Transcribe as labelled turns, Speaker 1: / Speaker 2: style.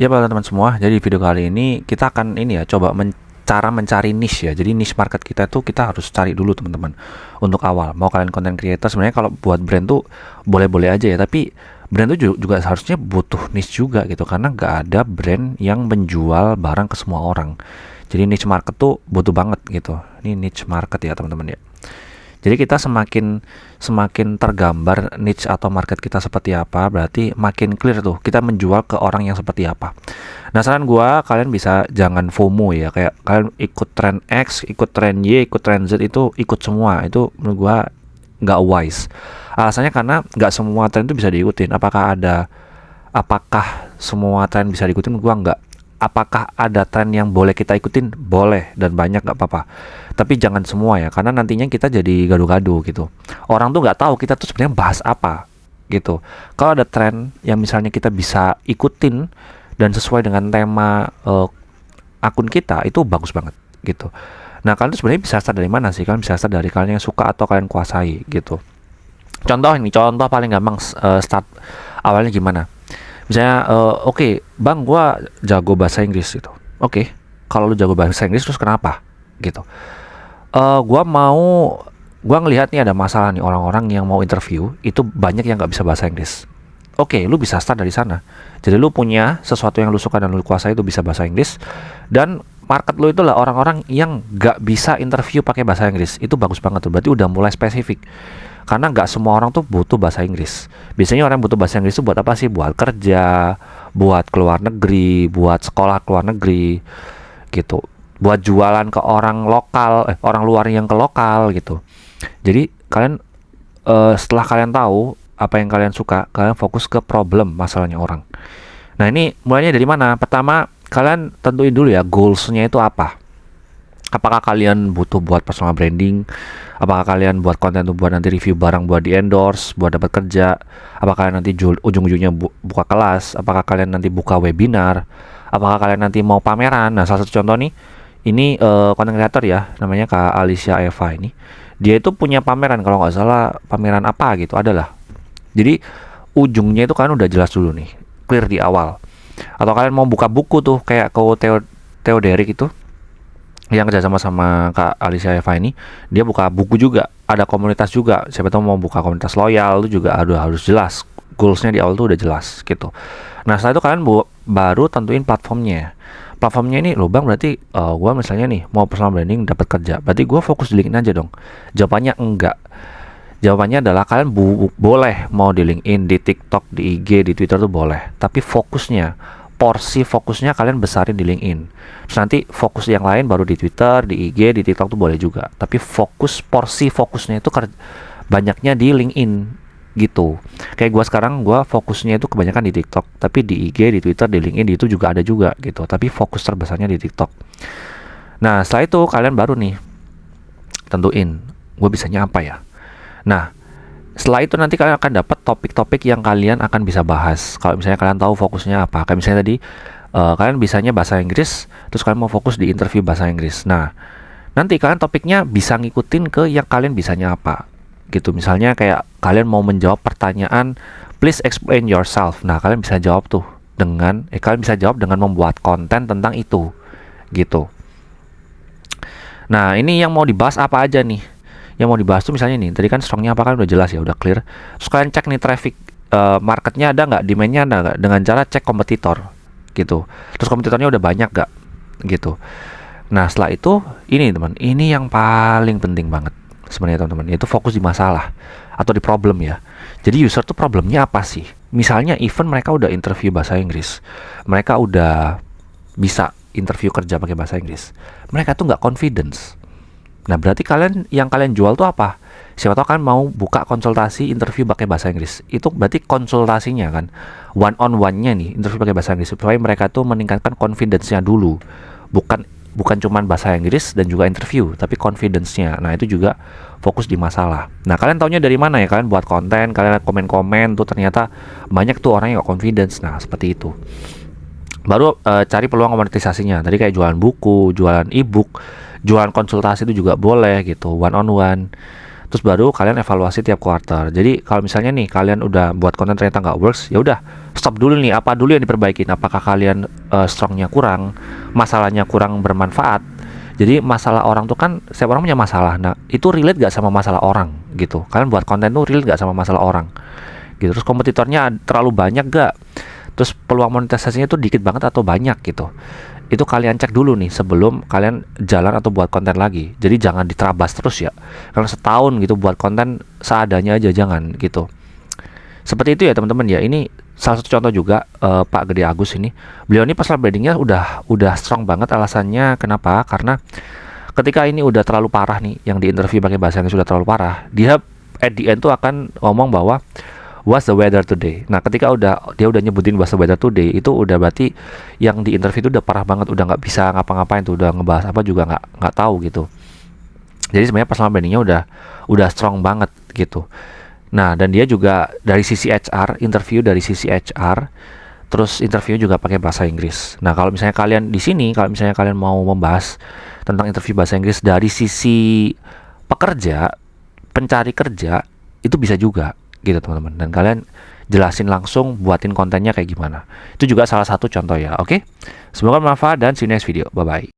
Speaker 1: Ya teman-teman semua, jadi di video kali ini kita akan coba cara mencari niche ya. Jadi niche market kita tuh kita harus cari dulu teman-teman. Untuk awal, mau kalian content creator sebenarnya kalau buat brand tuh boleh-boleh aja ya, tapi brand tuh juga seharusnya butuh niche juga gitu, karena nggak ada brand yang menjual barang ke semua orang. Jadi niche market tuh butuh banget gitu. Ini niche market ya teman-teman ya. Jadi kita semakin tergambar niche atau market kita seperti apa, berarti makin clear tuh kita menjual ke orang yang seperti apa. Nah, saran gua kalian bisa jangan FOMO ya, kayak kalian ikut tren X, ikut tren Y, ikut tren Z, itu ikut semua. Itu menurut gua nggak wise. Alasannya karena nggak semua tren itu bisa diikutin. Apakah semua tren bisa diikutin? Gua nggak. Apakah ada tren yang boleh kita ikutin? Boleh, dan banyak, nggak apa-apa. Tapi jangan semua ya, karena nantinya kita jadi gaduh-gaduh gitu. Orang tuh nggak tahu kita tuh sebenarnya bahas apa gitu. Kalau ada tren yang misalnya kita bisa ikutin dan sesuai dengan tema akun kita, itu bagus banget gitu. Nah, kalian tuh sebenarnya bisa start dari mana sih? Kalian bisa start dari kalian yang suka atau kalian kuasai gitu. Contoh paling gampang, start awalnya gimana? Misalnya, oke, bang, gua jago bahasa Inggris gitu. Oke, kalau lu jago bahasa Inggris terus kenapa? Gitu. Gua ngelihat nih ada masalah nih, orang-orang yang mau interview itu banyak yang nggak bisa bahasa Inggris. Oke, lu bisa start dari sana. Jadi lu punya sesuatu yang lu suka dan lu kuasai, itu bisa bahasa Inggris, dan market lu itulah orang-orang yang nggak bisa interview pakai bahasa Inggris. Itu bagus banget tuh. Berarti udah mulai spesifik. Karena nggak semua orang tuh butuh bahasa Inggris. Biasanya orang butuh bahasa Inggris itu buat apa sih? Buat kerja, buat keluar negeri, buat sekolah keluar negeri, gitu. Buat jualan ke orang lokal, orang luar yang ke lokal gitu. Jadi kalian, setelah kalian tahu apa yang kalian suka, kalian fokus ke problem masalahnya orang. Nah, ini mulainya dari mana? Pertama, kalian tentuin dulu ya goals-nya itu apa. Apakah kalian butuh buat personal branding? Apakah kalian buat konten tuh buat nanti review barang, buat di endorse, buat dapat kerja? Apakah kalian nanti ujung-ujungnya buka kelas? Apakah kalian nanti buka webinar? Apakah kalian nanti mau pameran? Nah, salah satu contoh nih, ini content creator ya, namanya Kak Alicia Eva ini. Dia itu punya pameran, kalau nggak salah pameran apa gitu, adalah. Jadi ujungnya itu kan udah jelas dulu nih, clear di awal. Atau kalian mau buka buku tuh kayak Theo Derek itu, yang kerja sama Kak Alicia Eva ini, dia buka buku juga, ada komunitas juga. Siapa tahu mau buka komunitas loyal itu juga harus jelas. Goalsnya di awal tuh udah jelas gitu. Nah, setelah itu kalian baru tentuin platformnya. Platformnya ini, loh bang, berarti gua misalnya nih mau personal branding dapat kerja, berarti gua fokus di LinkedIn aja dong? Jawabannya enggak. Jawabannya adalah kalian boleh mau di LinkedIn, di TikTok, di IG, di Twitter tuh boleh. Tapi porsi fokusnya kalian besarin di LinkedIn. Terus nanti fokus yang lain baru di Twitter, di IG, di TikTok tuh boleh juga. Tapi porsi fokusnya itu banyaknya di LinkedIn gitu. Kayak gue sekarang, gue fokusnya itu kebanyakan di TikTok. Tapi di IG, di Twitter, di LinkedIn itu juga ada juga gitu. Tapi fokus terbesarnya di TikTok. Nah, setelah itu kalian baru nih tentuin, gue bisanya apa ya. Nah, setelah itu nanti kalian akan dapat topik-topik yang kalian akan bisa bahas. Kalau misalnya kalian tahu fokusnya apa, kayak misalnya tadi kalian bisanya bahasa Inggris, terus kalian mau fokus di interview bahasa Inggris. Nah, nanti kalian topiknya bisa ngikutin ke yang kalian bisanya apa, gitu. Misalnya kayak kalian mau menjawab pertanyaan, please explain yourself. Nah, kalian bisa jawab tuh kalian bisa jawab dengan membuat konten tentang itu, gitu. Nah, ini yang mau dibahas apa aja nih? Yang mau dibahas tuh misalnya nih, tadi kan strongnya apa kan udah jelas ya, udah clear. Terus kalian cek nih traffic, marketnya ada nggak, demandnya ada nggak, dengan cara cek kompetitor gitu. Terus kompetitornya udah banyak nggak gitu. Nah, setelah itu ini teman, ini yang paling penting banget sebenarnya teman-teman, yaitu fokus di masalah atau di problem ya. Jadi user tuh problemnya apa sih? Misalnya even mereka udah interview bahasa Inggris, mereka udah bisa interview kerja pakai bahasa Inggris, mereka tuh nggak confidence. Nah, berarti yang kalian jual tuh apa? Siapa tahu kan mau buka konsultasi interview pakai bahasa Inggris. Itu berarti konsultasinya kan, one on one-nya nih, interview pakai bahasa Inggris, supaya mereka tuh meningkatkan confidence-nya dulu. Bukan cuman bahasa Inggris dan juga interview, tapi confidence-nya. Nah, itu juga fokus di masalah. Nah, kalian taunya dari mana ya? Kalian buat konten, kalian komen-komen tuh ternyata banyak tuh orang yang gak confidence. Nah, seperti itu. Baru cari peluang monetisasinya. Tadi kayak jualan buku, jualan e-book, jualan konsultasi itu juga boleh gitu, one on one. Terus baru kalian evaluasi tiap quarter. Jadi kalau misalnya nih kalian udah buat konten ternyata nggak works, ya udah stop dulu nih. Apa dulu yang diperbaikin? Apakah kalian strongnya kurang, masalahnya kurang bermanfaat? Jadi masalah orang tuh kan setiap orang punya masalah. Nah itu relate gak sama masalah orang gitu. Kalian buat konten tuh relate gak sama masalah orang gitu. Terus kompetitornya terlalu banyak gak? Terus peluang monetisasinya tuh dikit banget atau banyak gitu. Itu kalian cek dulu nih sebelum kalian jalan atau buat konten lagi. Jadi jangan diterabas terus ya. Karena setahun gitu buat konten seadanya aja, jangan gitu. Seperti itu ya teman-teman ya. Ini salah satu contoh juga Pak Gede Agus ini. Beliau ini personal brandingnya udah strong banget. Alasannya kenapa? Karena ketika ini udah terlalu parah nih, yang di interview pakai bahasa Inggris sudah terlalu parah, dia at the end tuh akan ngomong bahwa what's the weather today. Nah, ketika dia udah nyebutin what's the weather today, itu udah berarti yang di interview itu udah parah banget, udah nggak bisa ngapa-ngapain tuh, udah ngebahas apa juga nggak tahu gitu. Jadi sebenarnya personal brandingnya udah strong banget gitu. Nah, dan dia juga dari sisi HR, interview dari sisi HR, terus interview juga pakai bahasa Inggris. Nah, kalau misalnya kalian di sini, kalau misalnya kalian mau membahas tentang interview bahasa Inggris dari sisi pekerja, pencari kerja, itu bisa juga gitu teman-teman. Dan kalian jelasin langsung, buatin kontennya kayak gimana. Itu juga salah satu contoh ya, oke? Semoga bermanfaat dan see you next video. Bye-bye.